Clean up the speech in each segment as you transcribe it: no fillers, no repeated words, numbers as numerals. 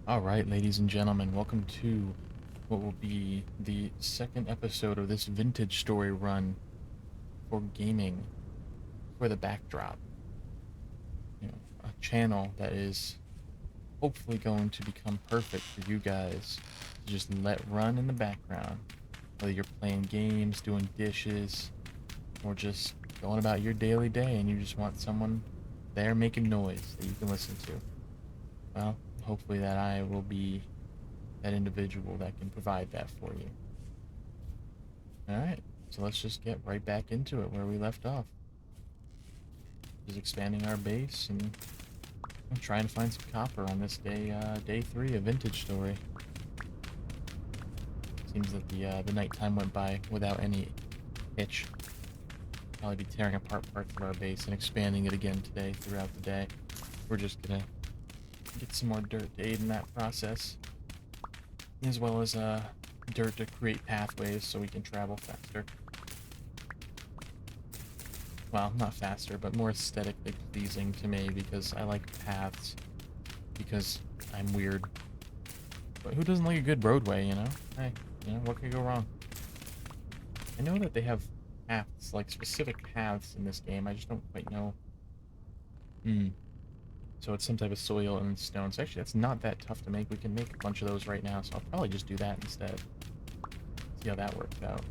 Alright, ladies and gentlemen, welcome to what will be the second episode of this vintage story run for gaming for the backdrop. A channel that is hopefully going to become perfect for you guys to just let run in the background. Whether you're playing games, doing dishes, or just going about your daily day and you just want someone there making noise that you can listen to. Well, hopefully that I will be that individual that can provide that for you. Alright, so let's just get right back into it where we left off. Just expanding our base and I'm trying to find some copper on this day 3 of Vintage Story. Seems that the nighttime went by without any hitch. Probably be tearing apart parts of our base and expanding it again today throughout the day. We're just gonna get some more dirt to aid in that process, as well as dirt to create pathways so we can travel faster. Well, not faster, but more aesthetically pleasing to me because I like paths, because I'm weird. But who doesn't like a good roadway, you know? Hey, what could go wrong? I know that they have paths, like specific paths in this game, I just don't quite know. So it's some type of soil and stone. So actually that's not that tough to make. We can make a bunch of those right now, so I'll probably just do that instead. See how that works out.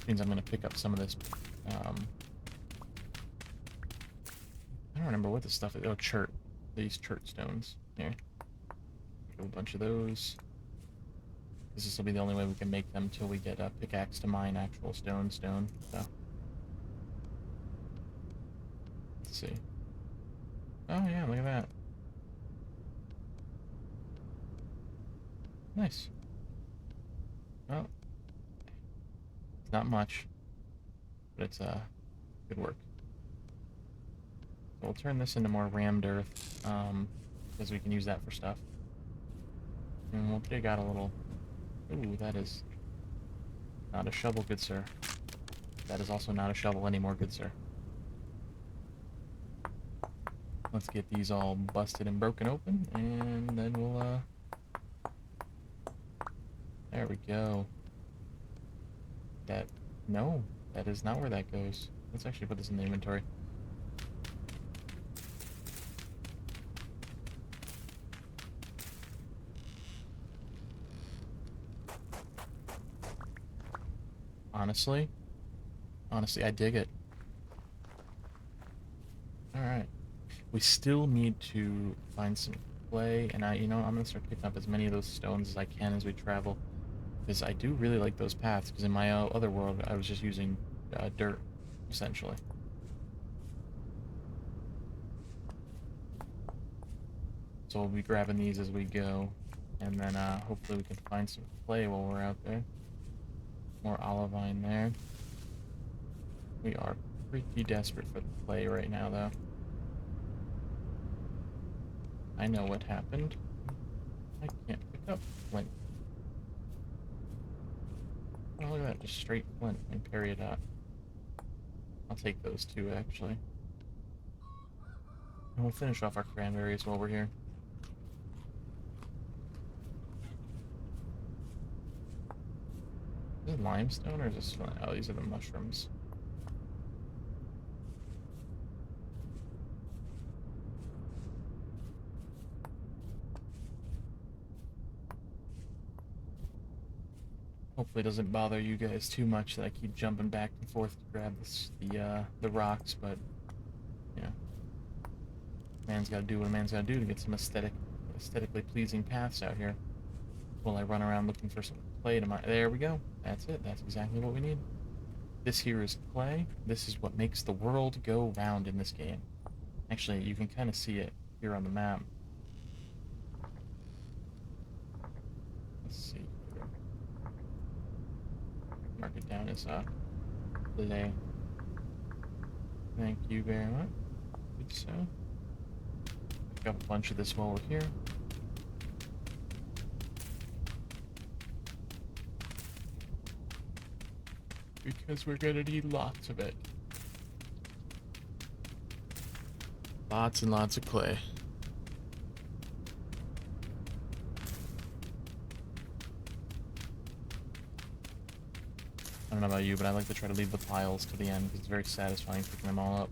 Means I'm gonna pick up some of this, I don't remember what this stuff is. Oh, chert. These chert stones. Here. Pick up a bunch of those. This will be the only way we can make them till we get a pickaxe to mine actual stone. So. Let's see. Oh yeah, look at that. Nice. Well, it's not much, but it's good work. So we'll turn this into more rammed earth, because we can use that for stuff. And we'll dig out a little. Ooh, that is not a shovel, good sir. That is also not a shovel anymore, good sir. Let's get these all busted and broken open, and then we'll, there we go. No, that is not where that goes. Let's actually put this in the inventory. Honestly, I dig it. Alright. We still need to find some clay, and I'm gonna start picking up as many of those stones as I can as we travel. Because I do really like those paths, because in my other world, I was just using dirt, essentially. So we'll be grabbing these as we go, and then hopefully we can find some clay while we're out there. More olivine there. We are pretty desperate for the clay right now, though. I know what happened. I can't pick up flint. Oh, look at that, just straight flint and peridot. I'll take those two, actually. And we'll finish off our cranberries while we're here. Is it limestone or is this flint? Oh, these are the mushrooms. Hopefully it doesn't bother you guys too much that I keep jumping back and forth to grab the rocks, but yeah. Man's gotta do what a man's gotta do to get some aesthetically pleasing paths out here. While I run around looking for some clay to mine. There we go. That's it. That's exactly what we need. This here is clay. This is what makes the world go round in this game. Actually, you can kind of see it here on the map. Let's see. Mark it down as clay. Thank you very much. Good so. Pick up a bunch of this while we're here. Because we're gonna need lots of it. Lots and lots of clay. I don't know about you, but I like to try to leave the piles to the end because it's very satisfying picking them all up.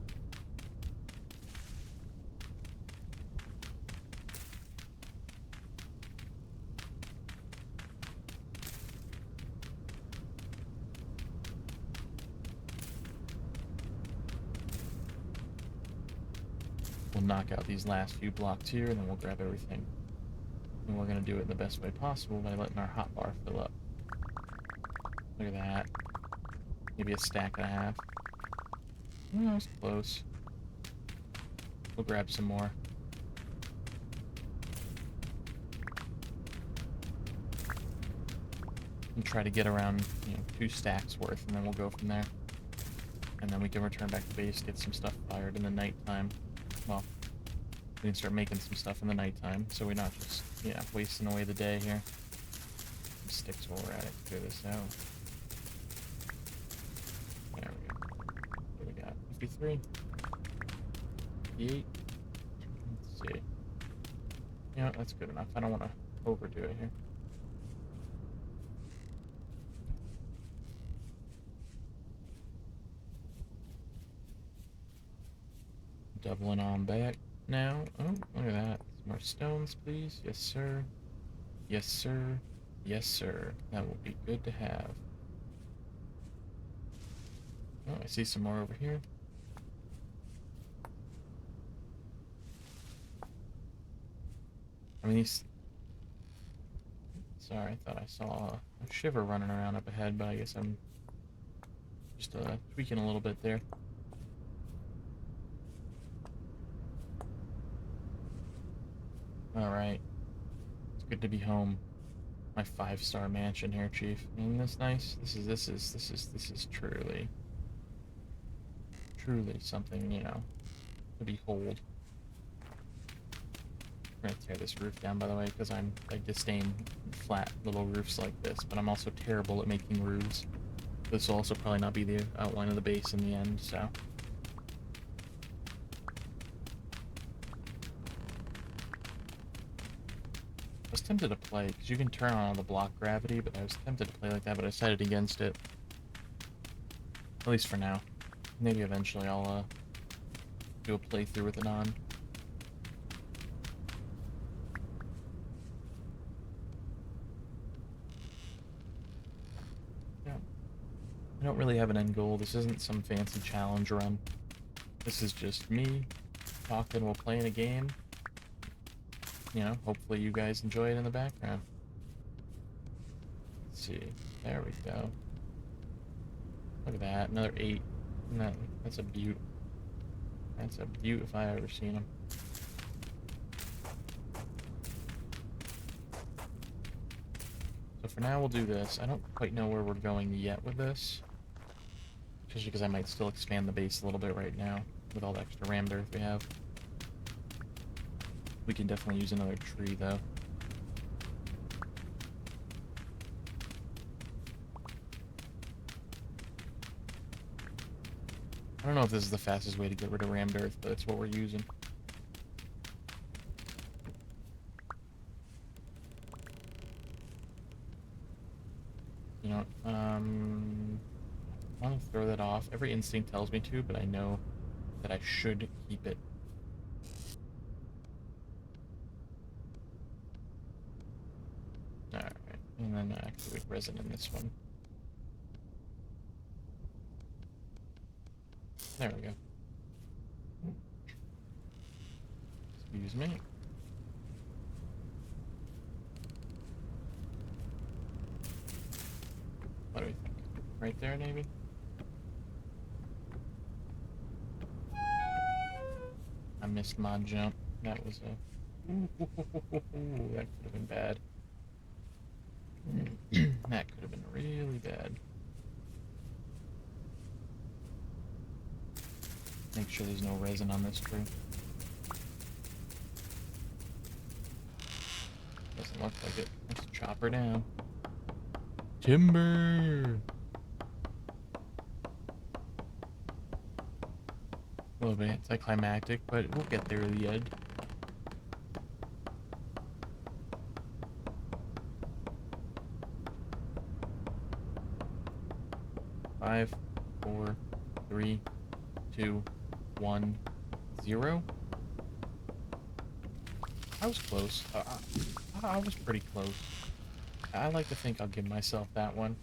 We'll knock out these last few blocks here, and then we'll grab everything. And we're going to do it in the best way possible by letting our hotbar fill up. Look at that. Maybe a stack and a half. Oh, that was close. We'll grab some more. And try to get around, 2 stacks worth, and then we'll go from there. And then we can return back to base, get some stuff fired in the nighttime. Well, we can start making some stuff in the nighttime, so we're not just, wasting away the day here. Some sticks while we're at it to clear this out. There we go. What do we got? 53? 58? Let's see. That's good enough. I don't want to overdo it here. Doubling on back now. Oh, look at that. Some more stones, please. Yes, sir. Yes, sir. Yes, sir. That will be good to have. Oh, I see some more over here. I mean, these... Sorry, I thought I saw a shiver running around up ahead, but I guess I'm just tweaking a little bit there. Alright. It's good to be home. My 5-star mansion here, Chief. Isn't this nice? This is truly something, to behold. I'm gonna tear this roof down, by the way, because I disdain flat little roofs like this, but I'm also terrible at making roofs. This will also probably not be the outline of the base in the end, so... I was tempted to play, because you can turn on the block gravity, but I was tempted to play like that, but I decided against it. At least for now. Maybe eventually I'll do a playthrough with it on. Yeah. I don't really have an end goal. This isn't some fancy challenge run. This is just me talking while playing a game. Hopefully you guys enjoy it in the background. Let's see. There we go. Look at that. Another 8. That's a beaut. That's a beaut if I ever seen them. So for now we'll do this. I don't quite know where we're going yet with this. Especially because I might still expand the base a little bit right now with all the extra rammed earth we have. We can definitely use another tree, though. I don't know if this is the fastest way to get rid of rammed earth, but it's what we're using. I want to throw that off. Every instinct tells me to, but I know that I should keep it. Alright, and then activate resin in this one. There we go. Excuse me. What do we think? Right there, maybe? I missed my jump. That was a... that could have been bad. That could have been really bad. Make sure there's no resin on this tree. Doesn't look like it. Let's chop her down. Timber! A little bit anticlimactic, but we'll get there in the end. Five, 4, 3, 2, 1, 0. I was close. I was pretty close. I like to think I'll give myself that one.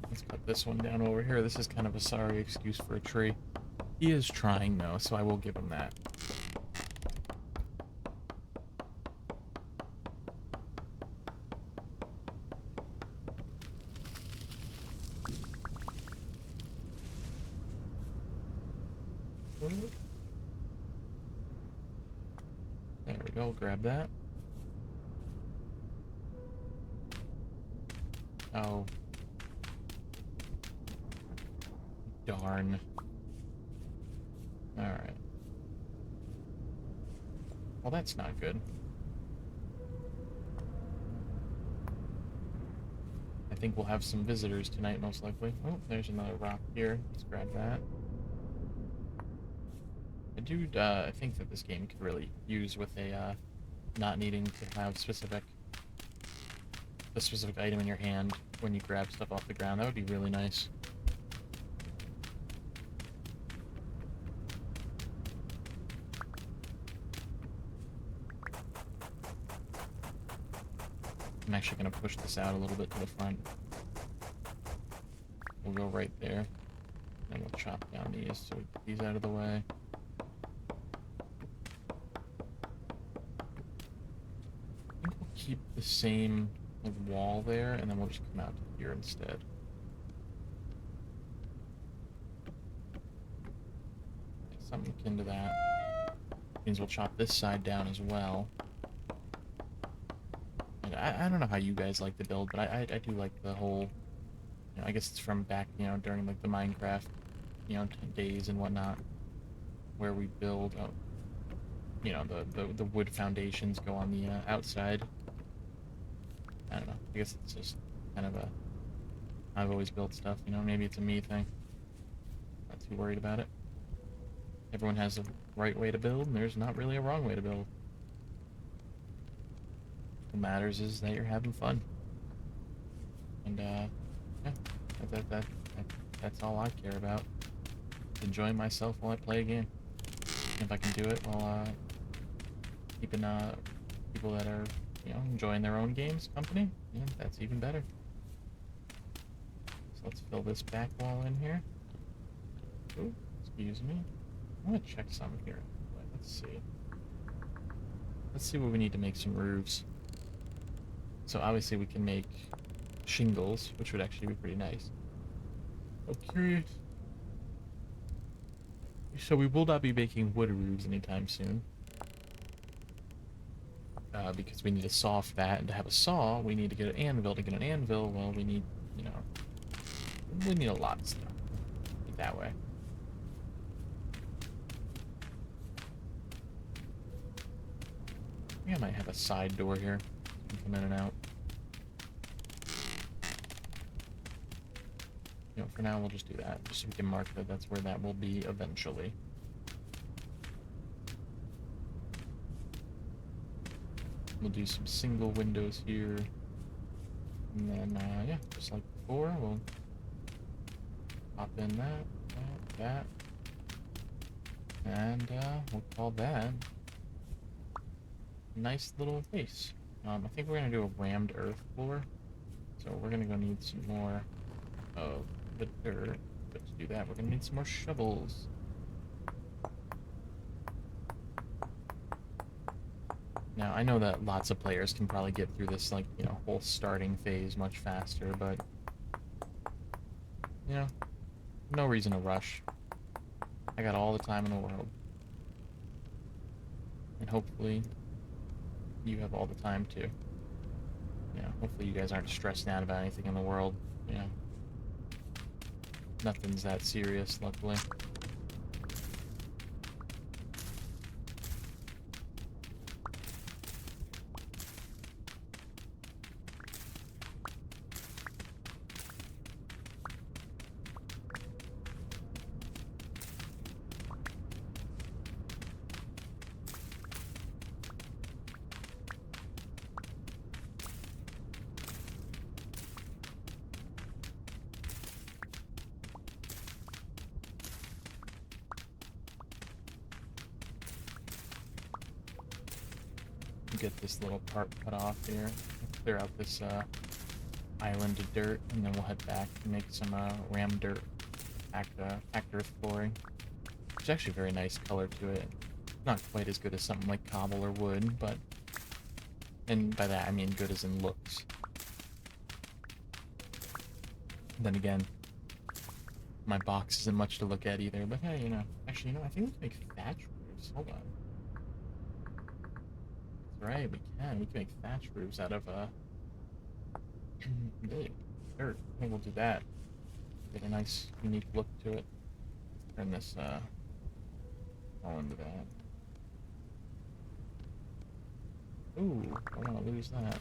Let's cut this one down over here. This is kind of a sorry excuse for a tree. He is trying, though, so I will give him that. There we go, grab that. Oh. Darn. Alright. Well, that's not good. I think we'll have some visitors tonight, most likely. Oh, there's another rock here. Let's grab that. I think that this game could really use with a, not needing to have a specific item in your hand when you grab stuff off the ground. That would be really nice. I'm actually going to push this out a little bit to the front. We'll go right there. And we'll chop down these so we get these out of the way. I think we'll keep the same wall there, and then we'll just come out to here instead. Something akin to that. Means we'll chop this side down as well. And I don't know how you guys like to build, but I do like the whole, you know, I guess it's from back, you know, during like the Minecraft, you know, days and whatnot, where we build, you know, the wood foundations go on the outside. I don't know. I guess it's just kind of a, I've always built stuff, you know, maybe it's a me thing. Not too worried about it. Everyone has a right way to build, and there's not really a wrong way to build. What matters is that you're having fun. And, yeah, that's all I care about. Enjoying myself while I play a game. And if I can do it while, keeping, people that are, you know, enjoying their own games company, yeah, that's even better. So let's fill this back wall in here. Ooh, excuse me. I want to check some here. Let's see. Let's see what we need to make some roofs. So obviously we can make shingles, which would actually be pretty nice. I'm curious. So we will not be making wood roofs anytime soon. Because we need a saw for that, and to have a saw, we need to get an anvil. To get an anvil, well, we need, you know, we need a lot of stuff. Put it that way. I think I might have a side door here. You can come in and out. You know, for now we'll just do that, just so we can mark that that's where that will be eventually. We'll do some single windows here. And then, yeah, just like before, we'll pop in that. And, we'll call that a nice little base. I think we're gonna do a rammed earth floor. So we're gonna go need some more of the dirt. But to do that, we're gonna need some more shovels. Now, I know that lots of players can probably get through this, like, you know, whole starting phase much faster, but, you know, no reason to rush. I got all the time in the world. And hopefully, you have all the time too. You know, hopefully you guys aren't stressed out about anything in the world, you know. Nothing's that serious, luckily. get this little part cut off here. Clear out this island of dirt, and then we'll head back and make some ram dirt packed earth flooring. There's actually a very nice color to it. Not quite as good as something like cobble or wood, but... And by that I mean good as in looks. Then again, my box isn't much to look at either, but hey, you know. Actually, you know, I think we can make thatch roofs. Hold on. That's right, we can. We can make thatch roofs out of, dirt. I think we'll do that. Get a nice, unique look to it. Turn this, all into that. Ooh, I don't want to lose that.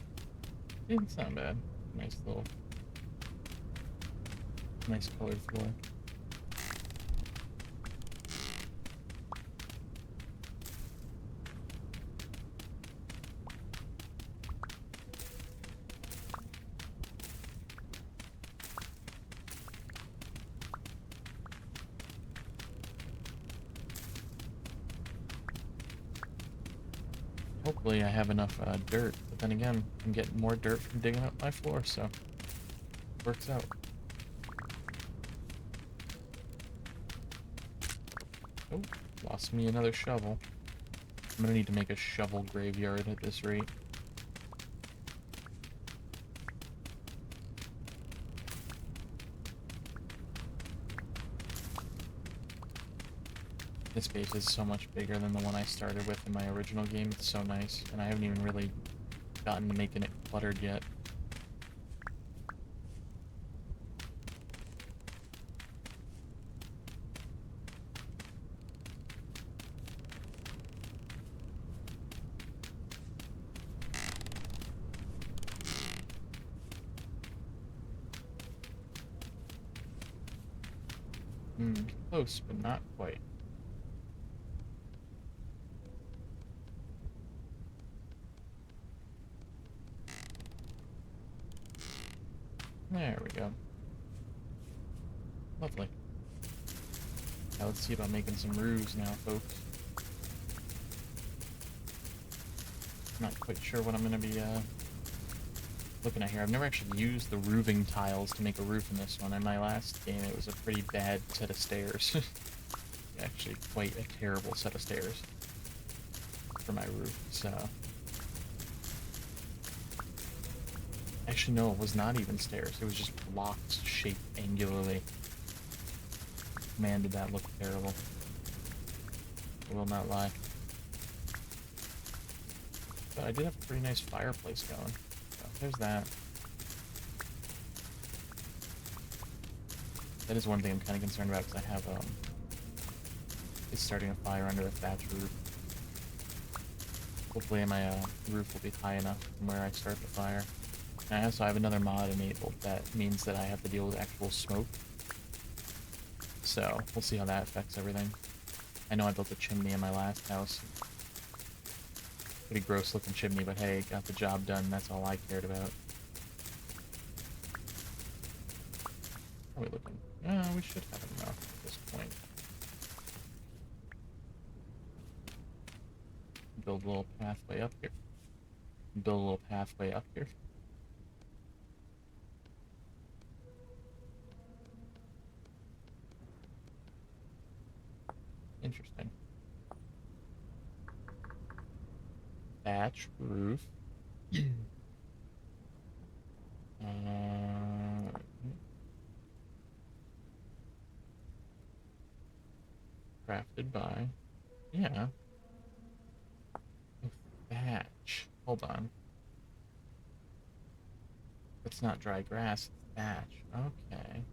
Didn't sound bad. Nice little... Nice colored floor. Hopefully I have enough dirt, but then again, I'm getting more dirt from digging up my floor, so it works out. Oh, lost me another shovel. I'm gonna need to make a shovel graveyard at this rate. This base is so much bigger than the one I started with in my original game. It's so nice, and I haven't even really gotten to making it cluttered yet. Close, but not quite. There we go. Lovely. Now let's see about making some roofs now, folks. Not quite sure what I'm going to be looking at here. I've never actually used the roofing tiles to make a roof in this one. In my last game, it was a pretty bad set of stairs. Actually, quite a terrible set of stairs for my roof, so... Actually, no, it was not even stairs. It was just blocks shaped angularly. Man, did that look terrible. I will not lie. But I did have a pretty nice fireplace going. So there's that. That is one thing I'm kind of concerned about, because I have, it's starting a fire under a thatch roof. Hopefully my roof will be high enough from where I start the fire. And I also have another mod enabled that means that I have to deal with actual smoke. So, we'll see how that affects everything. I know I built a chimney in my last house. Pretty gross looking chimney, but hey, got the job done, that's all I cared about. How are we looking? We should have enough at this point. Build a little pathway up here. Build a little pathway up here. Interesting. Thatch roof. Crafted by... Yeah. Oh, thatch. Hold on. It's not dry grass, it's thatch. Okay.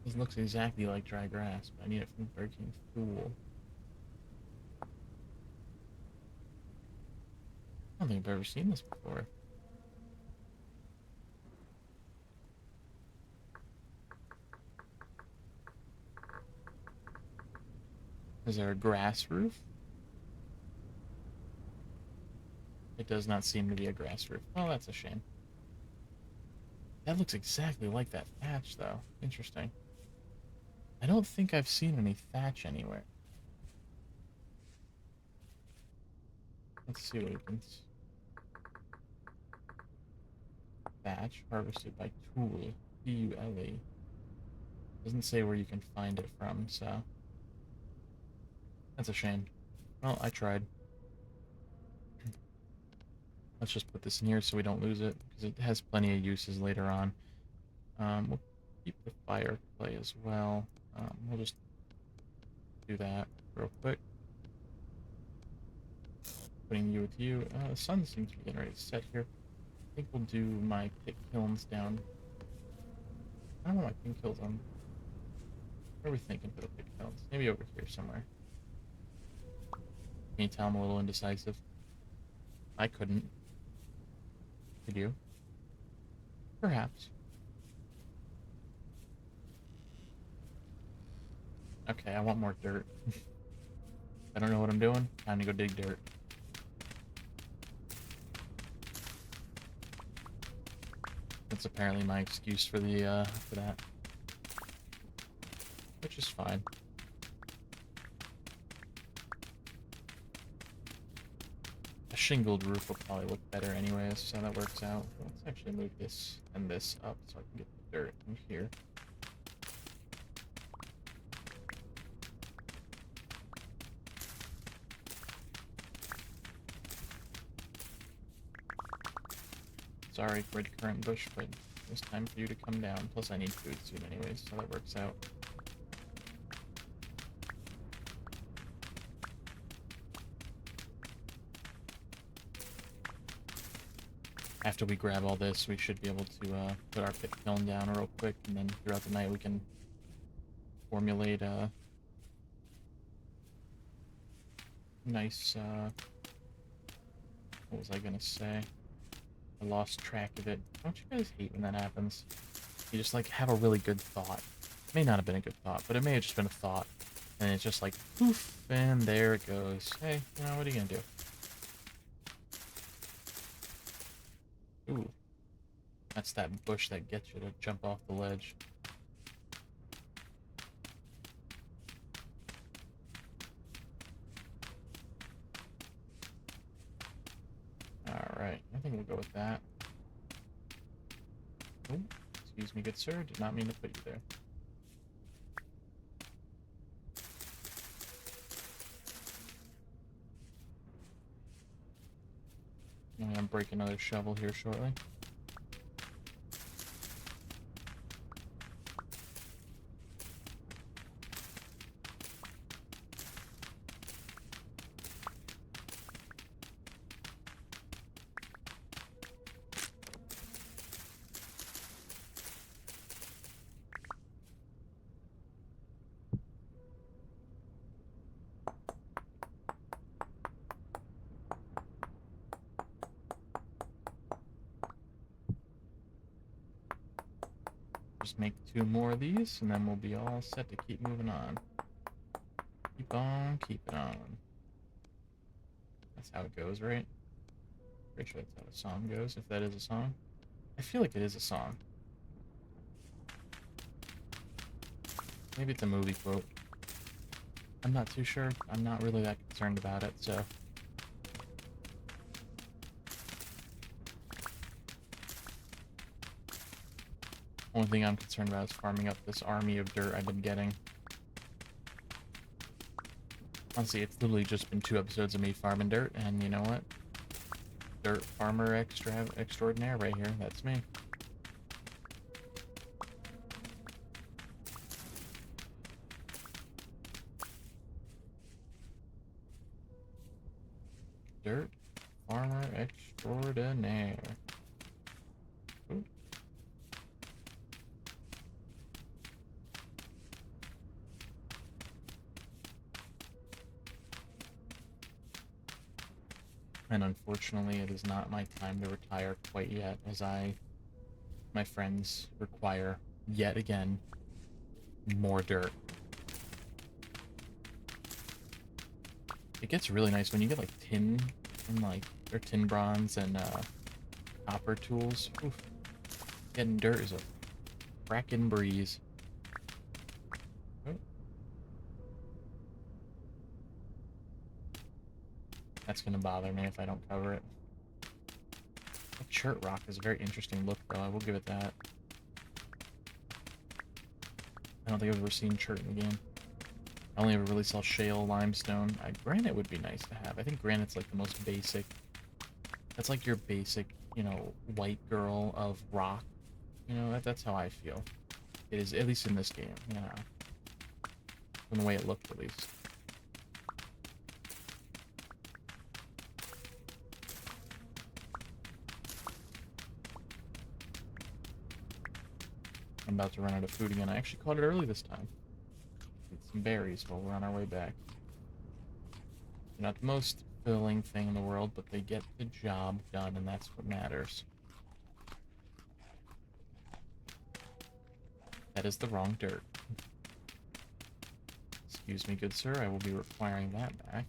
This looks exactly like dry grass, but I need it from Breaking Fool. I don't think I've ever seen this before. Is there a grass roof? It does not seem to be a grass roof. Oh, that's a shame. That looks exactly like that thatch, though. Interesting. I don't think I've seen any thatch anywhere. Let's see what we can... Thatch, harvested by Tool. Tule. Doesn't say where you can find it from, so... That's a shame. Well, I tried. Let's just put this in here so we don't lose it, because it has plenty of uses later on. We'll keep the fire clay as well. We'll just do that real quick. Putting you with you. The sun seems to be getting ready to set here. I think we'll do my pit kilns down. I don't know my pin kills on. What are we thinking for the pit kilns? Maybe over here somewhere. Can you tell I'm a little indecisive? I couldn't. Could you? Perhaps. Okay, I want more dirt. I don't know what I'm doing. Time to go dig dirt. That's apparently my excuse for the for that. Which is fine. A shingled roof will probably look better anyways, so that works out. Let's actually move this and this up so I can get the dirt in here. Sorry, red currant bush, but it's time for you to come down. Plus I need food soon anyways, so that works out. After we grab all this, we should be able to put our pit kiln down real quick, and then throughout the night we can formulate a nice, what was I gonna say? I lost track of it. Don't you guys hate when that happens? You just, like, have a really good thought. It may not have been a good thought, but it may have just been a thought. And it's just like, poof, and there it goes. Hey, you know, what are you gonna do? Ooh. That's that bush that gets you to jump off the ledge. Alright, I think we'll go with that. Oh, excuse me, good sir. Did not mean to put you there. I'm gonna break another shovel here shortly. Just make 2 more of these, and then we'll be all set to keep moving on. Keep on keeping on. That's how it goes, right? Pretty sure that's how a song goes, if that is a song. I feel like it is a song. Maybe it's a movie quote. I'm not too sure. I'm not really that concerned about it, so... Only thing I'm concerned about is farming up this army of dirt I've been getting. Honestly, it's literally just been 2 episodes of me farming dirt, and you know what? Dirt farmer extraordinaire right here. That's me. Dirt farmer extraordinaire. Ooh. And unfortunately, it is not my time to retire quite yet, as my friends require, yet again, more dirt. It gets really nice when you get, like, tin and, like, or tin bronze and, copper tools. Oof. Getting dirt is a frackin' breeze. Oh. That's gonna bother me if I don't cover it. That chert rock is a very interesting look, though. I will give it that. I don't think I've ever seen chert in the game. I only ever really saw shale, limestone. Granite would be nice to have. I think granite's like the most basic. That's like your basic, you know, white girl of rock. You know, that's how I feel. It is, at least in this game, you know. From the way it looked, at least. I'm about to run out of food again. I actually caught it early this time. Get some berries while we're on our way back. They're not the most filling thing in the world, but they get the job done, and that's what matters. That is the wrong dirt. Excuse me, good sir, I will be requiring that back.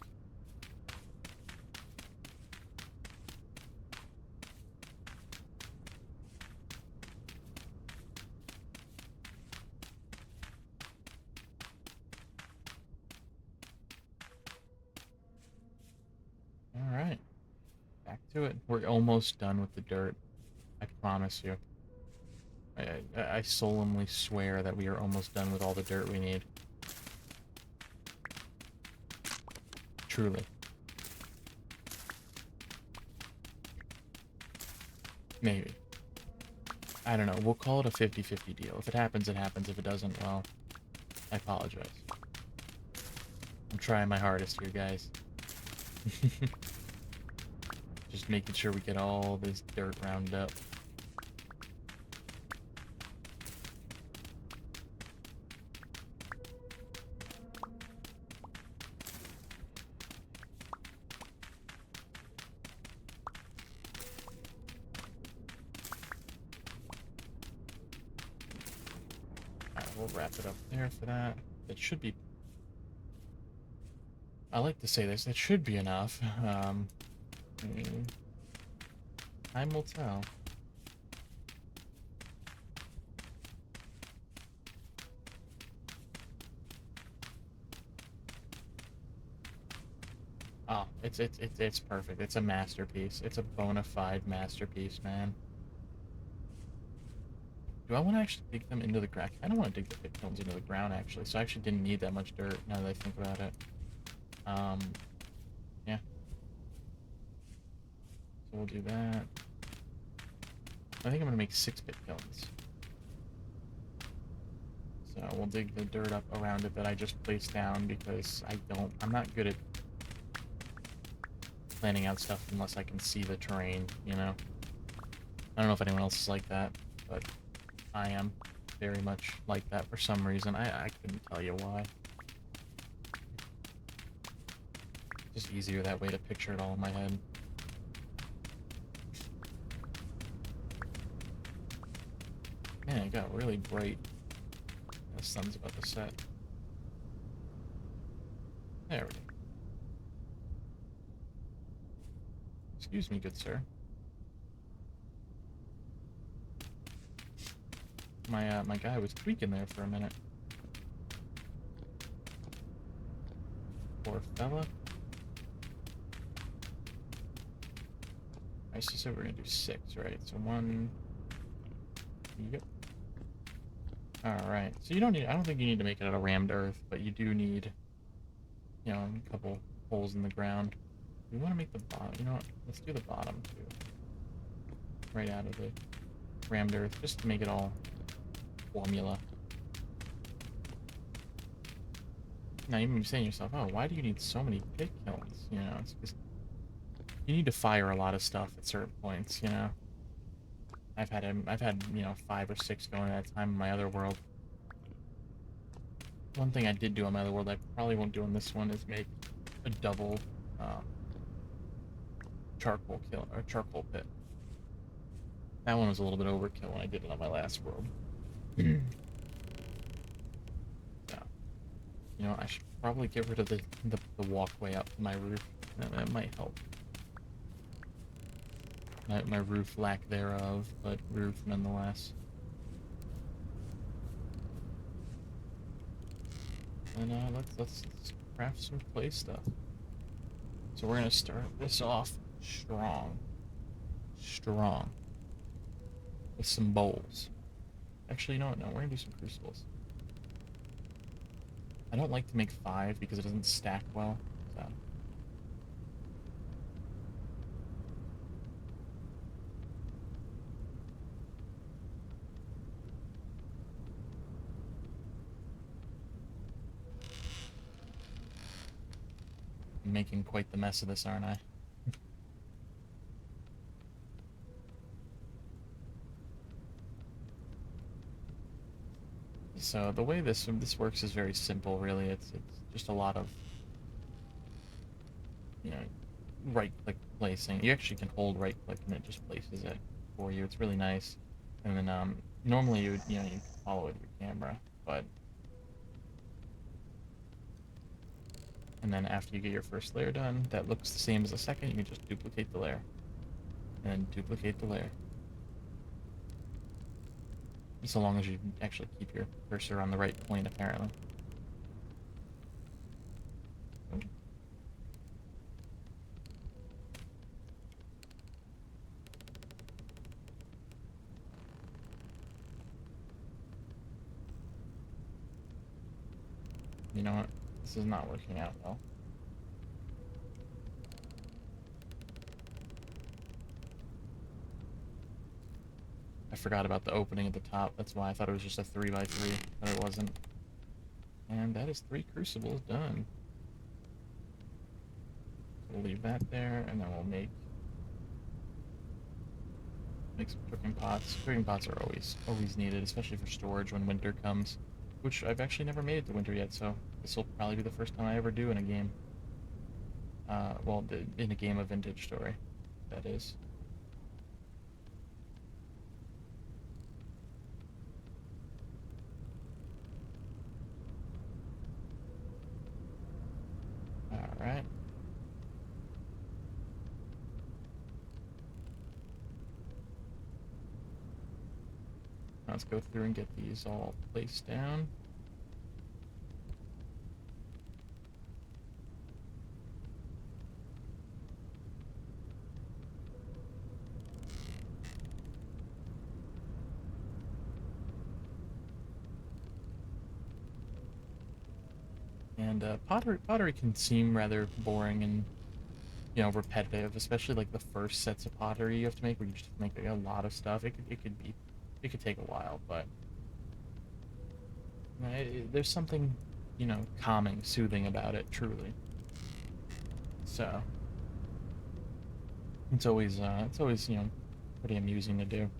Alright. Back to it. We're almost done with the dirt. I promise you. I solemnly swear that we are almost done with all the dirt we need. Truly. Maybe. I don't know. We'll call it a 50-50 deal. If it happens, it happens. If it doesn't, well, I apologize. I'm trying my hardest here, guys. Just making sure we get all this dirt rounded up. Alright, we'll wrap it up there for that. It should be... I like to say this. It should be enough. Time will tell. Oh, it's perfect. It's a masterpiece. It's a bona fide masterpiece, man. Do I want to actually dig them into the ground? I don't want to dig the pit kilns into the ground, actually. So I actually didn't need that much dirt, now that I think about it. Yeah. So we'll do that. I think I'm going to make 6 pit kilns. So we'll dig the dirt up around it that I just placed down, because I'm not good at planning out stuff unless I can see the terrain, you know? I don't know if anyone else is like that, but I am very much like that for some reason. I couldn't tell you why. Just easier that way to picture it all in my head. Man, it got really bright. The sun's about to set. There we go. Excuse me, good sir. My guy was tweaking there for a minute. Poor fella. I just said we're gonna do 6, right? So 1. Yep. Alright. So you don't need... I don't think you need to make it out of rammed earth, but you do need, you know, a couple holes in the ground. We want to make the bottom... You know what? Let's do the bottom, too. Right out of the rammed earth, just to make it all formula. Now you may be saying to yourself, oh, why do you need so many pit kilns? You know, it's just... You need to fire a lot of stuff at certain points, you know? I've had, you know, 5 or 6 going at a time in my other world. One thing I did do on my other world I probably won't do on this one is make a double charcoal pit. That one was a little bit overkill when I did it on my last world. So, you know, I should probably get rid of the walkway up to my roof. That might help. My roof lack thereof, but roof nonetheless. And let's craft some clay stuff. So we're gonna start this off strong. Strong. With some bowls. Actually, you know what? No, we're gonna do some crucibles. I don't like to make 5 because it doesn't stack well, so. I'm making quite the mess of this, aren't I? So the way this works is very simple, really. It's just a lot of, you know, right-click placing. You actually can hold right-click and it just places it for you. It's really nice. And then normally you you follow it with your camera, but and then after you get your first layer done, that looks the same as the second. You can just duplicate the layer, and then duplicate the layer. So long as you actually keep your cursor on the right point, apparently. You know what? This is not working out well. I forgot about the opening at the top. That's why I thought it was just a 3x3, but it wasn't. And that is 3 crucibles done. So we'll leave that there, and then we'll make some cooking pots. Cooking pots are always needed, especially for storage when winter comes, which I've actually never made it to winter yet, so this will probably be the first time I ever do in a game. Well, in a game of Vintage Story, that is. Alright. Let's go through and get these all placed down. And pottery can seem rather boring and repetitive, especially like the first sets of pottery you have to make, where you just make like, a lot of stuff. It could take a while, but there's something calming, soothing about it, truly. So it's always pretty amusing to do.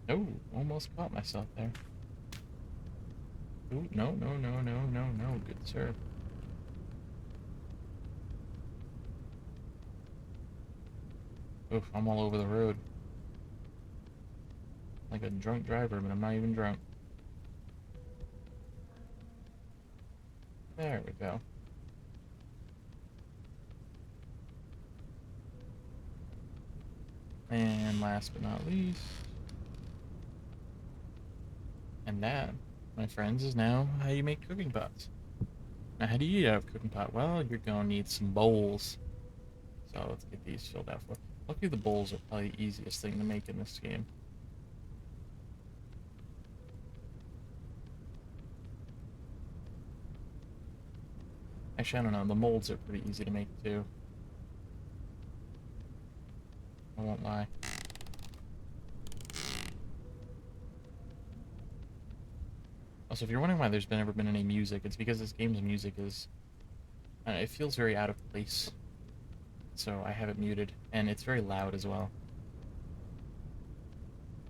Oh, almost caught myself there. Oh, no, no, no, no, no, no, good sir. Oof, I'm all over the road. Like a drunk driver, but I'm not even drunk. There we go. And last but not least, and that, my friends, is now how you make cooking pots. Now, how do you eat out of a cooking pot? Well, you're gonna need some bowls. So let's get these filled out for. Luckily, the bowls are probably the easiest thing to make in this game. Actually, I don't know. The molds are pretty easy to make too. I won't lie. Also, if you're wondering why there's never been any music, it's because this game's music is... it feels very out of place. So I have it muted, and it's very loud as well.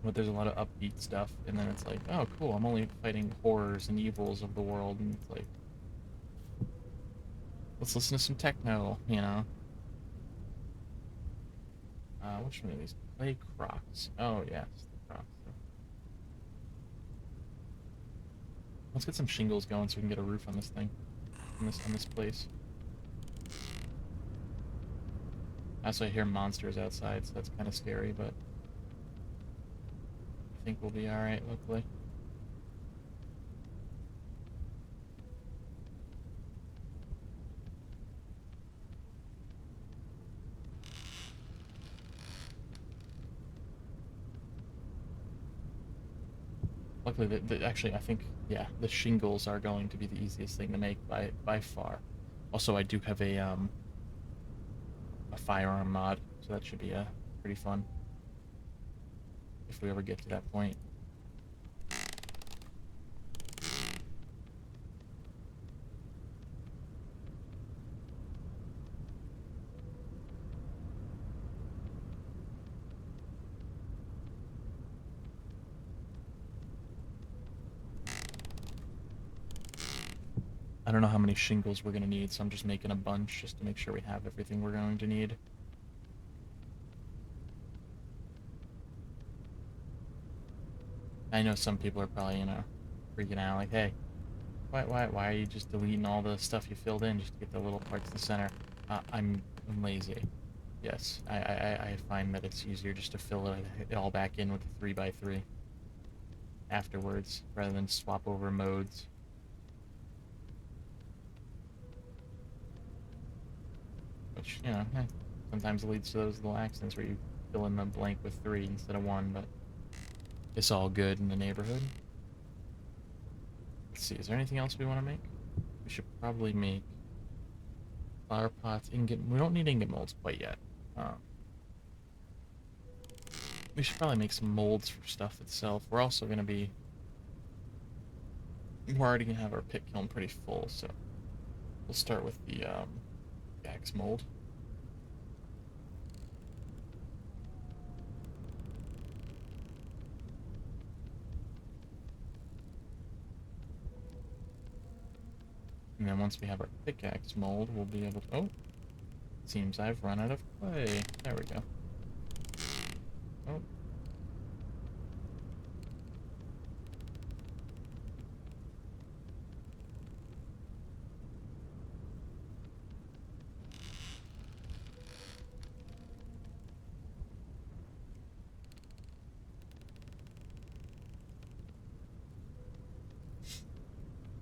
But there's a lot of upbeat stuff, and then it's like, oh cool, I'm only fighting horrors and evils of the world, and it's like... let's listen to some techno, you know? Which one of these? Play Crocs. Oh, yes, the Crocs. Let's get some shingles going so we can get a roof on this thing. On this place. Also, I hear monsters outside, so that's kind of scary, but I think we'll be alright, luckily. Luckily, actually, I think, yeah, the shingles are going to be the easiest thing to make by far. Also, I do have a firearm mod, so that should be pretty fun if we ever get to that point. I don't know how many shingles we're going to need, so I'm just making a bunch just to make sure we have everything we're going to need. I know some people are probably, freaking out, like, hey, why are you just deleting all the stuff you filled in just to get the little parts in the center? I'm lazy. Yes, I find that it's easier just to fill it all back in with a 3x3 afterwards, rather than swap over modes. Which, sometimes leads to those little accidents where you fill in the blank with 3 instead of 1, but it's all good in the neighborhood. Let's see, is there anything else we want to make? We should probably make flower pots, ingot. We don't need ingot molds quite yet. We should probably make some molds for stuff itself. We're also going to be... We're already going to have our pit kiln pretty full, so we'll start with the axe mold. And then once we have our pickaxe mold, we'll be able to... Oh! Seems I've run out of clay. There we go. Oh.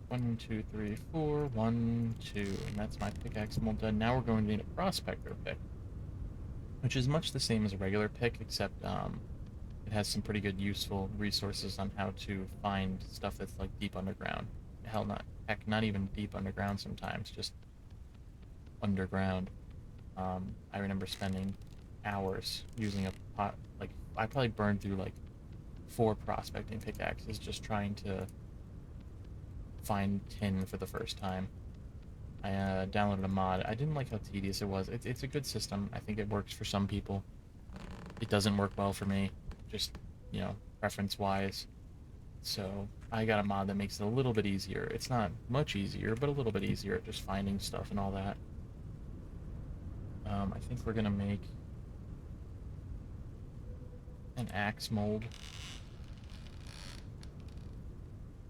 One, two, three, four. 1, 2. And that's my pickaxe mold done. Now we're going to need a prospector pick, which is much the same as a regular pick, except it has some pretty good useful resources on how to find stuff that's like deep underground. Hell, not even deep underground sometimes, just underground. I remember spending hours using a pot, like, I probably burned through like 4 prospecting pickaxes just trying to find tin for the first time. I downloaded a mod. I didn't like how tedious it was. It's a good system. I think it works for some people. It doesn't work well for me, just, preference-wise. So I got a mod that makes it a little bit easier. It's not much easier, but a little bit easier at just finding stuff and all that. I think we're gonna make an axe mold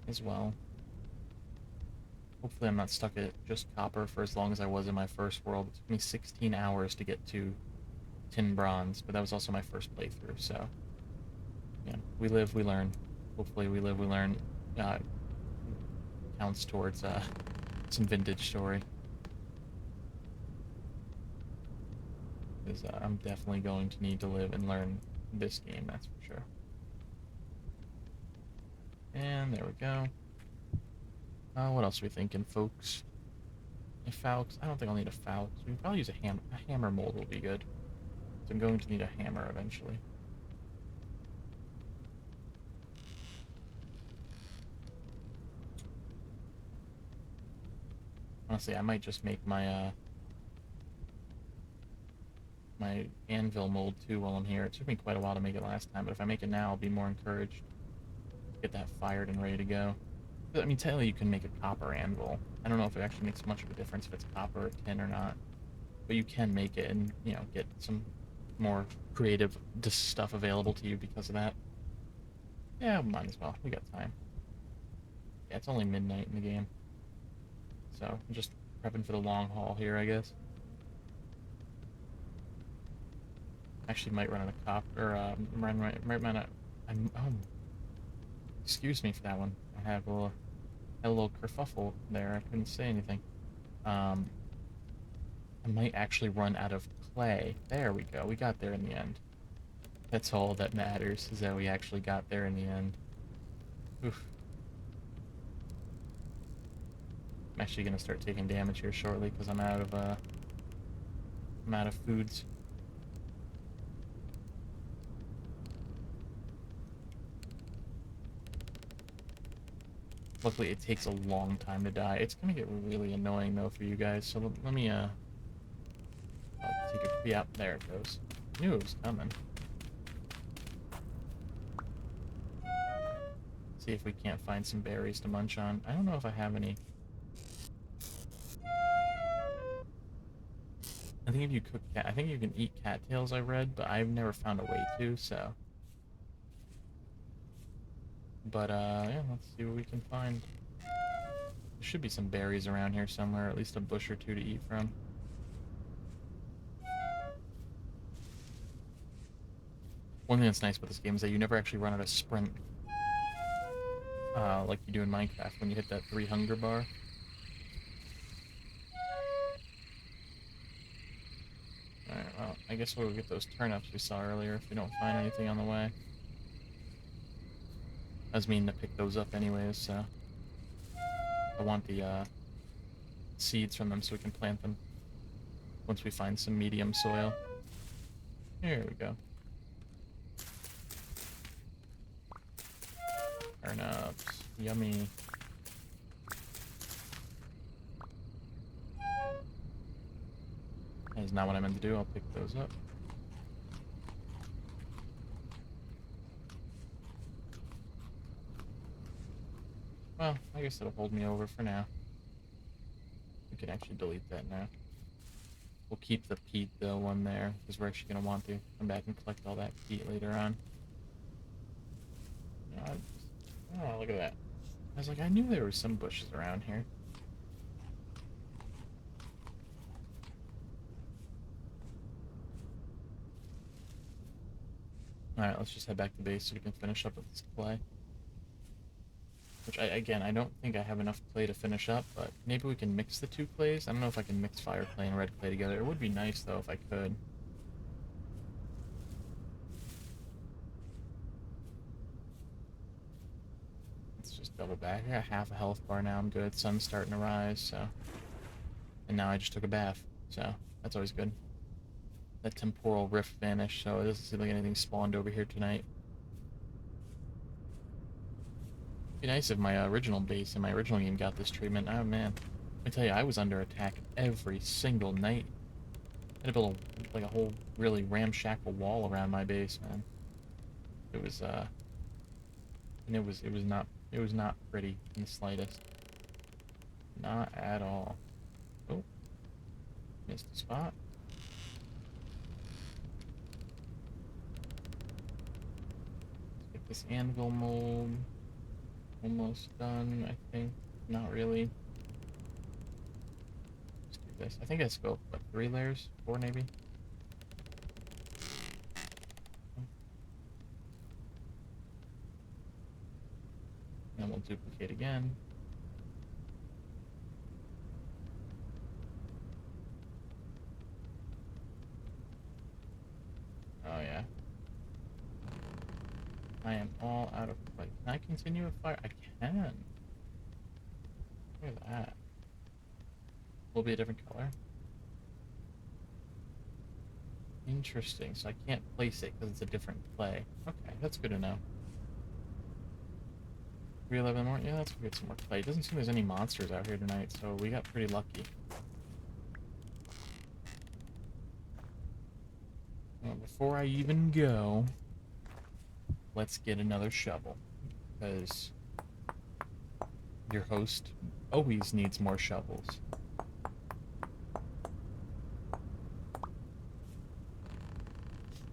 as well. Hopefully I'm not stuck at just copper for as long as I was in my first world. It took me 16 hours to get to tin bronze, but that was also my first playthrough, so... Yeah, we live, we learn. Hopefully we live, we learn. Counts towards some vintage story. Because I'm definitely going to need to live and learn this game, that's for sure. And there we go. What else are we thinking, folks? A falx? I don't think I'll need a falx. We can probably use a hammer mold will be good. So I'm going to need a hammer eventually. Honestly, I might just make my my anvil mold too while I'm here. It took me quite a while to make it last time, but if I make it now, I'll be more encouraged to get that fired and ready to go. I mean, technically you can make a copper anvil. I don't know if it actually makes much of a difference if it's copper or tin or not, but you can make it and, get some more creative stuff available to you because of that. Yeah, might as well. We got time. Yeah, it's only midnight in the game. So, I'm just prepping for the long haul here, I guess. Actually, might run out of cop or might run out. Excuse me for that one. I had a little kerfuffle there. I couldn't say anything. Um, I might actually run out of clay. There we go. We got there in the end. That's all that matters, is that we actually got there in the end. Oof. I'm actually gonna start taking damage here shortly because I'm out of foods. Luckily, it takes a long time to die. It's gonna get really annoying though for you guys. So let me I'll take a yeah, there it goes. Knew it was coming. See if we can't find some berries to munch on. I don't know if I have any. I think if you cook cat, I think you can eat cattails, I read, but I've never found a way to, so. But, yeah, let's see what we can find. There should be some berries around here somewhere, at least a bush or two to eat from. One thing that's nice about this game is that you never actually run out of sprint, like you do in Minecraft when you hit that 3 hunger bar. Alright, well, I guess we'll get those turnips we saw earlier if we don't find anything on the way. I was meaning to pick those up anyways, so... I want the, seeds from them so we can plant them once we find some medium soil. Here we go. Turnips. Yummy. That is not what I meant to do. I'll pick those up. Well, I guess it'll hold me over for now. We can actually delete that now. We'll keep the peat, though, one there, because we're actually going to want to come back and collect all that peat later on. Oh, look at that. I was like, I knew there were some bushes around here. Alright, let's just head back to base so we can finish up with this clay. Which, again, I don't think I have enough clay to finish up, but maybe we can mix the two clays? I don't know if I can mix fire clay and red clay together. It would be nice, though, if I could. Let's just double back. I got half a health bar now. I'm good. Sun's starting to rise, so... And now I just took a bath, so that's always good. That temporal rift vanished, so it doesn't seem like anything spawned over here tonight. It'd be nice if my original base in my original game got this treatment. Oh man, let me tell you, I was under attack every single night. I had to build like a whole really ramshackle wall around my base, man. It was and it was not pretty in the slightest. Not at all. Oh, missed a spot. Let's get this anvil mold. Almost done, I think. Not really. Let's do this. I think I spoke, what, 3 layers? 4 maybe? And then we'll duplicate again. Oh yeah. I am all out of clay. Can I continue with fire? I can. Look at that. Will be a different color. Interesting. So I can't place it because it's a different clay. Okay, that's good to know. 311 more? Yeah, let's go get some more clay. It doesn't seem there's any monsters out here tonight, so we got pretty lucky. Well, before I even go, let's get another shovel, because your host always needs more shovels.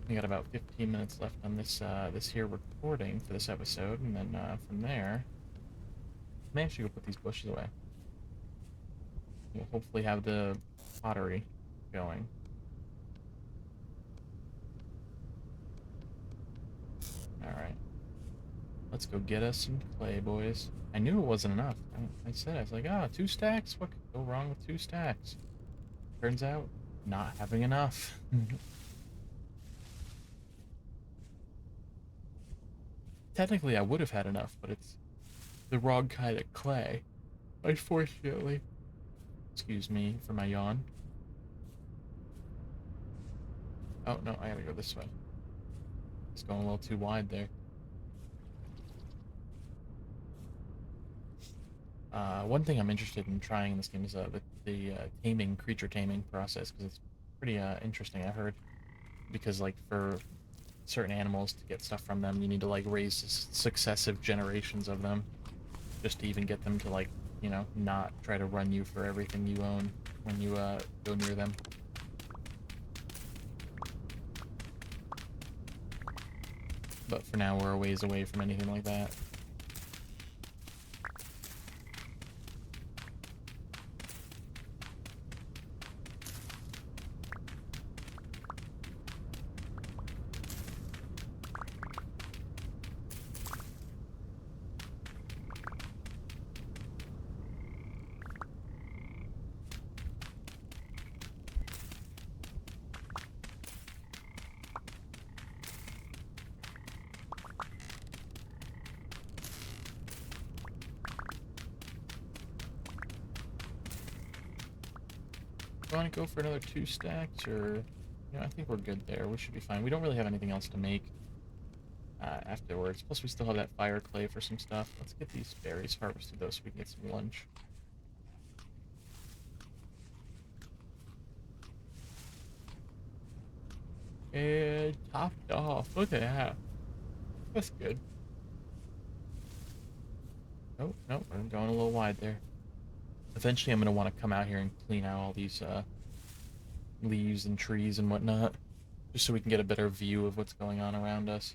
We got about 15 minutes left on this this here recording for this episode, and then from there, I may actually go put these bushes away. We'll hopefully have the pottery going. Let's go get us some clay, boys. I knew it wasn't enough. I said, I was like, ah, 2 stacks? What could go wrong with 2 stacks? Turns out, not having enough. Technically, I would have had enough, but it's the wrong kind of clay. Unfortunately. Excuse me for my yawn. Oh, no, I gotta go this way. It's going a little too wide there. One thing I'm interested in trying in this game is the taming, creature taming process, because it's pretty interesting, I heard. Because, like, for certain animals, to get stuff from them, you need to, like, raise successive generations of them, just to even get them to, like, you know, not try to run you for everything you own when you go near them. But for now, we're a ways away from anything like that. Do you want to go for another 2 stacks, or... You know, I think we're good there. We should be fine. We don't really have anything else to make afterwards. Plus, we still have that fire clay for some stuff. Let's get these berries harvested, though, so we can get some lunch. And topped off. Look at that. That's good. Oh, no, we're going a little wide there. Eventually, I'm going to want to come out here and clean out all these leaves and trees and whatnot, just so we can get a better view of what's going on around us.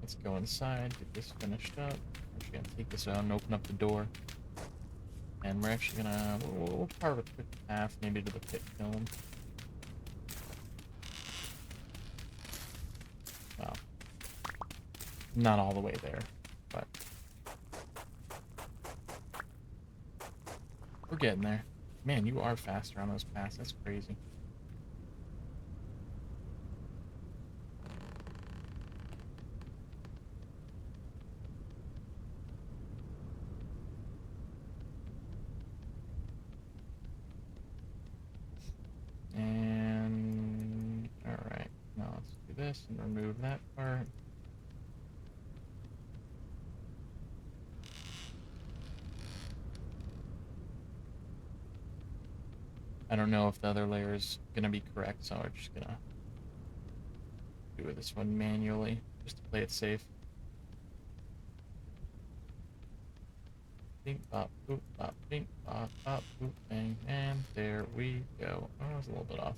Let's go inside, get this finished up. I'm actually going to take this out and open up the door. And we're actually going to... We'll carve a quick path maybe to the pit kiln. Well, not all the way there, but... We're getting there. Man, you are faster on those paths. That's crazy. And... Alright. Now let's do this and remove that part. I don't know if the other layer is going to be correct, so we're just going to do this one manually, just to play it safe. Bing, bop, boop, bop, bing, bop, bop, boop, bang, and there we go. Oh, I was a little bit off.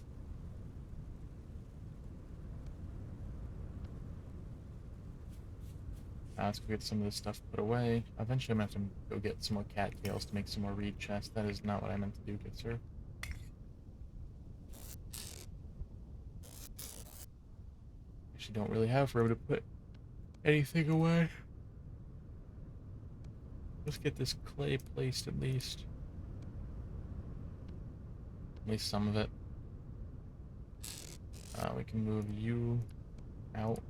Now let's go get some of this stuff put away. Eventually I'm going to have to go get some more cattails to make some more reed chests. That is not what I meant to do, good sir. Actually don't really have room to put anything away. Let's get this clay placed at least. At least some of it. We can move you out.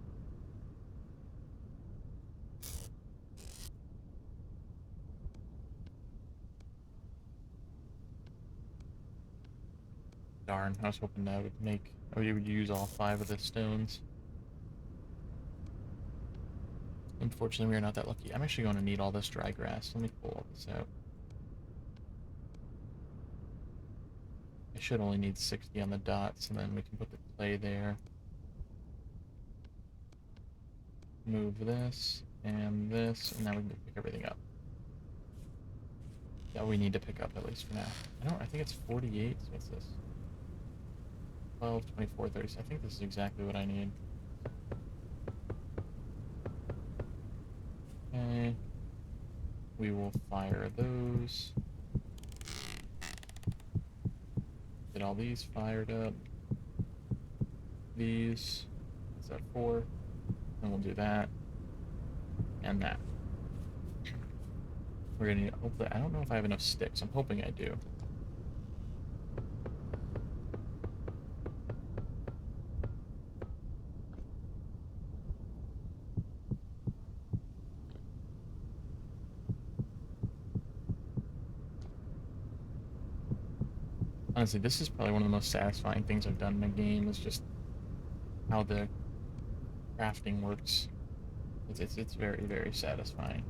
Darn, I was hoping that would use all 5 of the stones. Unfortunately, we are not that lucky. I'm actually going to need all this dry grass. Let me pull all this out. I should only need 60 on the dots, and then we can put the clay there. Move this, and this, and now we can pick everything up. Yeah, we need to pick up at least for now. I think it's 48, so what's this? 12, 24, 30. I think this is exactly what I need. Okay. We will fire those. Get all these fired up. these. Is that 4? And we'll do that. And that. We're gonna need, hopefully, I don't know if I have enough sticks. I'm hoping I do. Honestly, this is probably one of the most satisfying things I've done in a game, is just how the crafting works. It's very, very satisfying.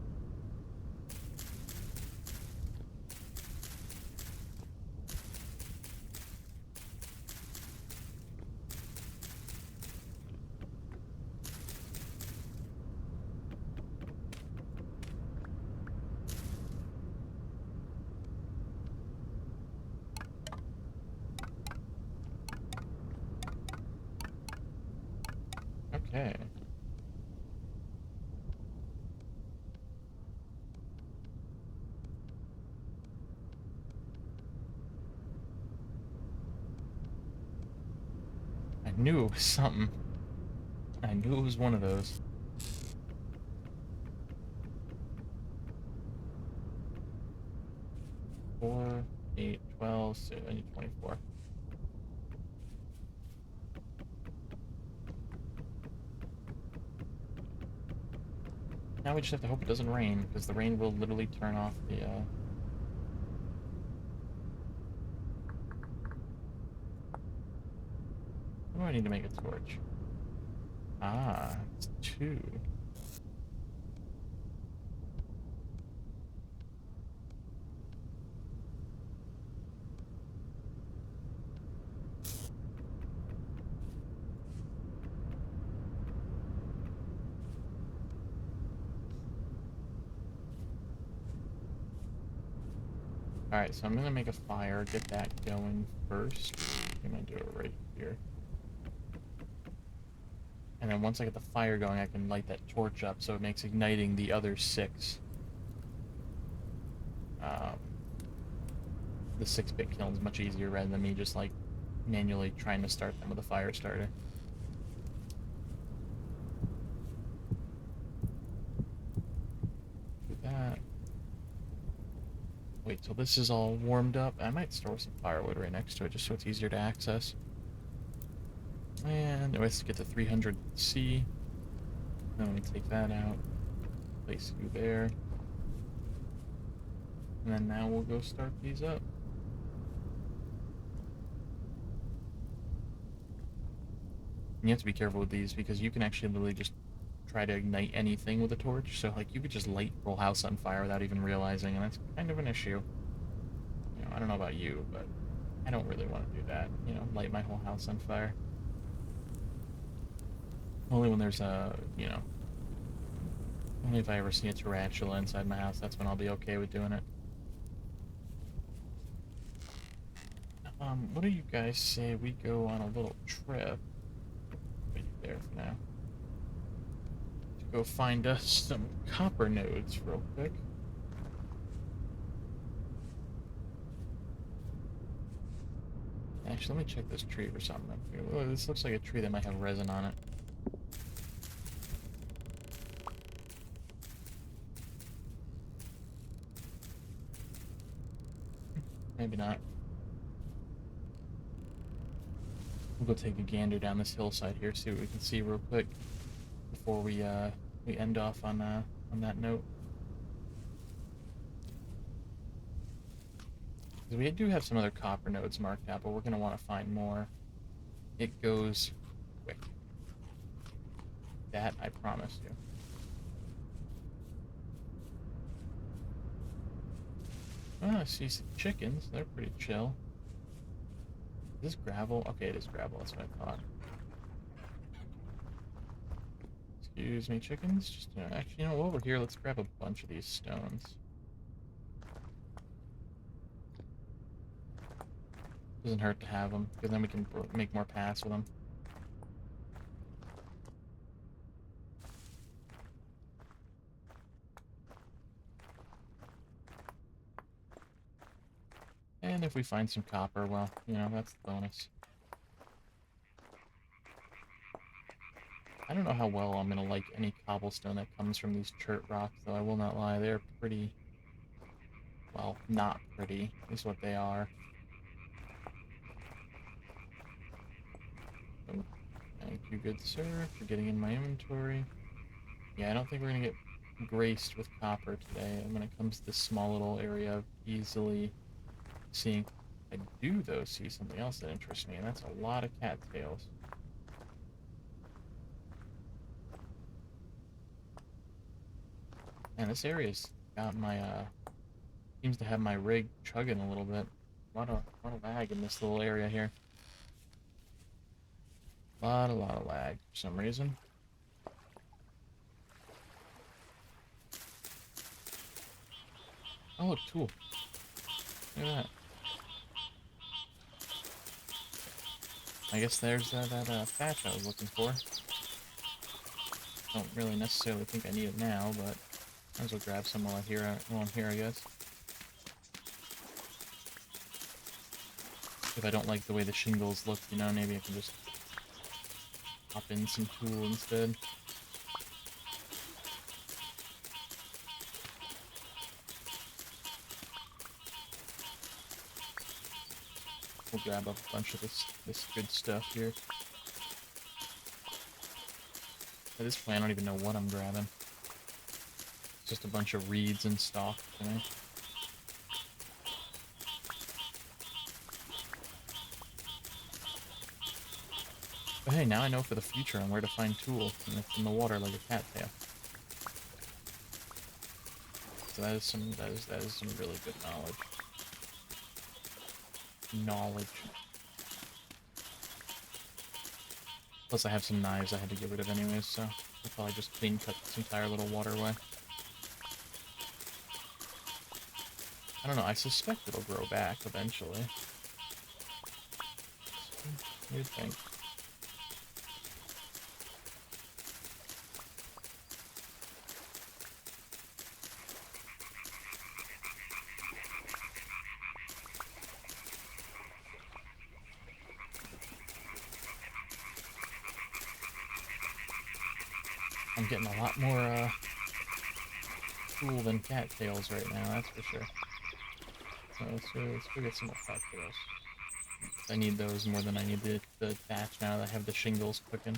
Okay. I knew it was something. I knew it was one of those. Four, 8, 12, so I need 24. Now we just have to hope it doesn't rain, because the rain will literally turn off the, What do I need to make a torch? Ah, it's 2. Alright, so I'm gonna make a fire, get that going first. I'm gonna do it right here. And then once I get the fire going, I can light that torch up so it makes igniting the other 6. The 6-bit kilns much easier rather than me just like manually trying to start them with a fire starter. Do that. Wait till this is all warmed up. I might store some firewood right next to it just so it's easier to access. And let's get to 300C. Then let me take that out. Place you there. And then now we'll go start these up. And you have to be careful with these because you can actually literally just try to ignite anything with a torch. So like you could just light your whole house on fire without even realizing, and that's kind of an issue. You know, I don't know about you, but I don't really want to do that. You know, light my whole house on fire. Only when there's a, you know, only if I ever see a tarantula inside my house, that's when I'll be okay with doing it. What do you guys say we go on a little trip? Right there for now. To go find us some copper nodes real quick. Actually, let me check this tree for something. Oh, this looks like a tree that might have resin on it. Maybe not. We'll go take a gander down this hillside here, see what we can see real quick before we end off on that note. Because we do have some other copper nodes marked out, but we're gonna want to find more. It goes quick. That I promise you. Oh, I see some chickens. They're pretty chill. Is this gravel? Okay, it is gravel. That's what I thought. Excuse me, chickens. Just actually, you know, over here, let's grab a bunch of these stones. Doesn't hurt to have them, because then we can make more paths with them. And if we find some copper, well, you know, that's the bonus. I don't know how well I'm gonna like any cobblestone that comes from these chert rocks, though. I will not lie, they're pretty, well, not pretty, is what they are. Oh, thank you, good sir, for getting in my inventory. Yeah, I don't think we're gonna get graced with copper today when it comes to this small little area of easily seeing. I do, though, see something else that interests me, and that's a lot of cattails. And this area's got my, seems to have my rig chugging a little bit. A lot of lag in this little area here. A lot of lag for some reason. Oh, a tool. Look at that. I guess there's that thatch I was looking for. Don't really necessarily think I need it now, but might as well grab some while I'm here, I guess. If I don't like the way the shingles look, you know, maybe I can just pop in some tool instead. We'll grab up a bunch of this good stuff here. At this point, I don't even know what I'm grabbing. It's just a bunch of reeds and stalk to me. But hey, now I know for the future on where to find tool in the water like a cattail. So that is some really good knowledge. Plus I have some knives I had to get rid of anyways, so I'll probably just clean cut this entire little waterway. I don't know, I suspect it'll grow back eventually. You'd think. I'm getting a lot more tool than cattails right now, that's for sure. So let's go get some more cattails. I need those more than I need the thatch now that I have the shingles cooking.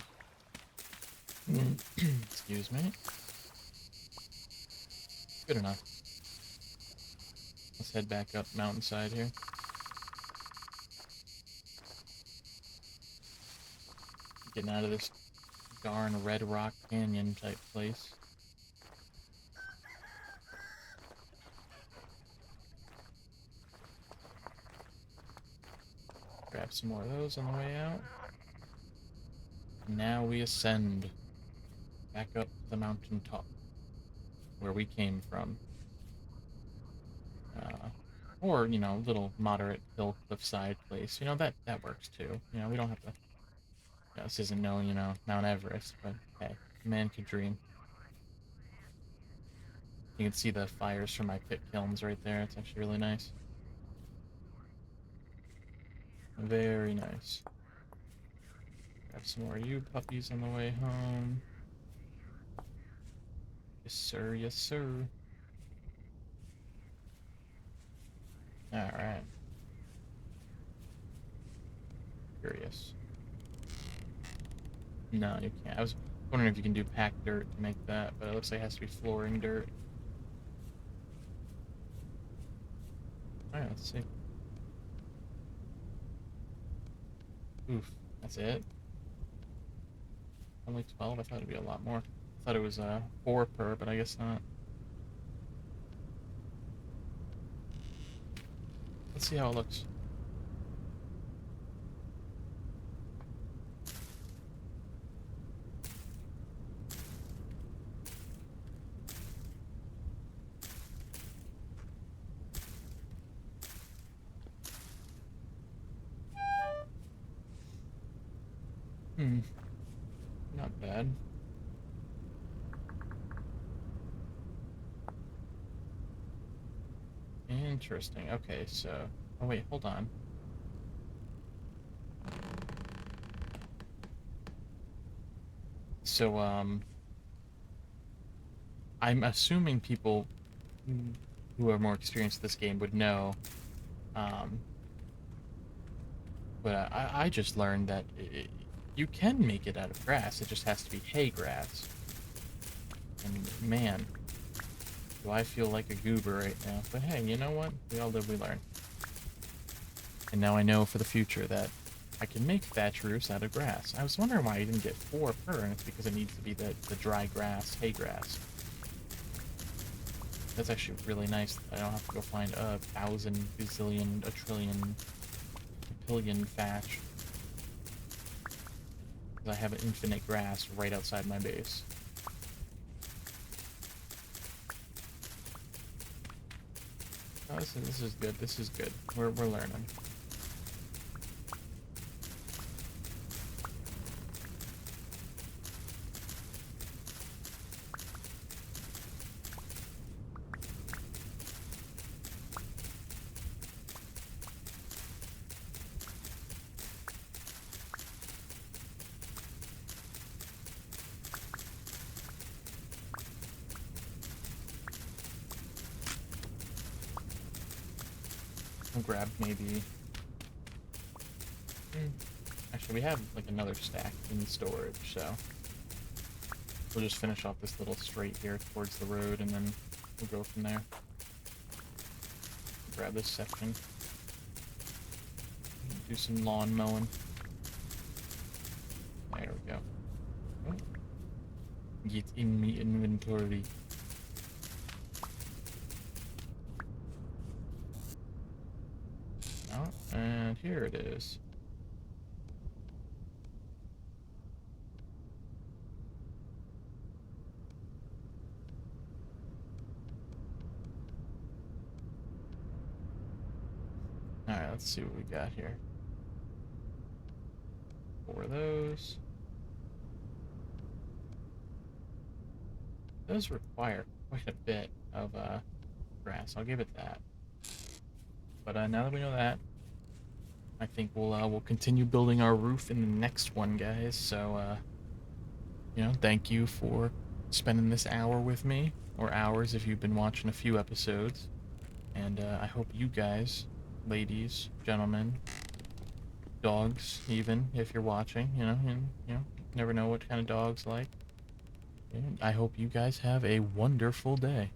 Excuse me. Good enough. Let's head back up mountainside here. Getting out of this darn Red Rock Canyon type place. Grab some more of those on the way out. Now we ascend back up the mountain top where we came from. Or, you know, little moderate hill cliffside place. You know, that works too. You know, we don't have to... You know, this isn't no, you know, Mount Everest, but hey, man could dream. You can see the fires from my pit kilns right there. It's actually really nice. Very nice. Grab some more of you puppies on the way home. Yes, sir. Yes, sir. Alright. Curious. No, you can't. I was wondering if you can do packed dirt to make that, but it looks like it has to be flooring dirt. Alright, let's see. Oof, that's it? Only 12? I thought it'd be a lot more. I thought it was 4 per, but I guess not. Let's see how it looks. Not bad. Interesting. Okay, so... Oh, wait, hold on. So, I'm assuming people who are more experienced with this game would know, um, but I just learned that you can make it out of grass. It just has to be hay grass. And man, do I feel like a goober right now. But hey, you know what? We all live, we learn. And now I know for the future that I can make thatch roofs out of grass. I was wondering why I didn't get 4 per, and it's because it needs to be the dry grass, hay grass. That's actually really nice. I don't have to go find 1,000, gazillion, a trillion, a billion thatch. Because I have an infinite grass right outside my base. Oh, this is good. This is good. We're learning. I'll grab maybe... Actually, we have like another stack in storage, so we'll just finish off this little straight here towards the road, and then we'll go from there. Grab this section. Do some lawn mowing. There we go. Oh. Get in me inventory. Oh, and here it is. Alright, let's see what we got here. 4 of those. Those require quite a bit of grass. I'll give it that. But now that we know that, I think we'll continue building our roof in the next one, guys. So you know, thank you for spending this hour with me, or hours if you've been watching a few episodes. And I hope you guys, ladies, gentlemen, dogs, even if you're watching, you know, and you know, never know what kind of dogs like. And I hope you guys have a wonderful day.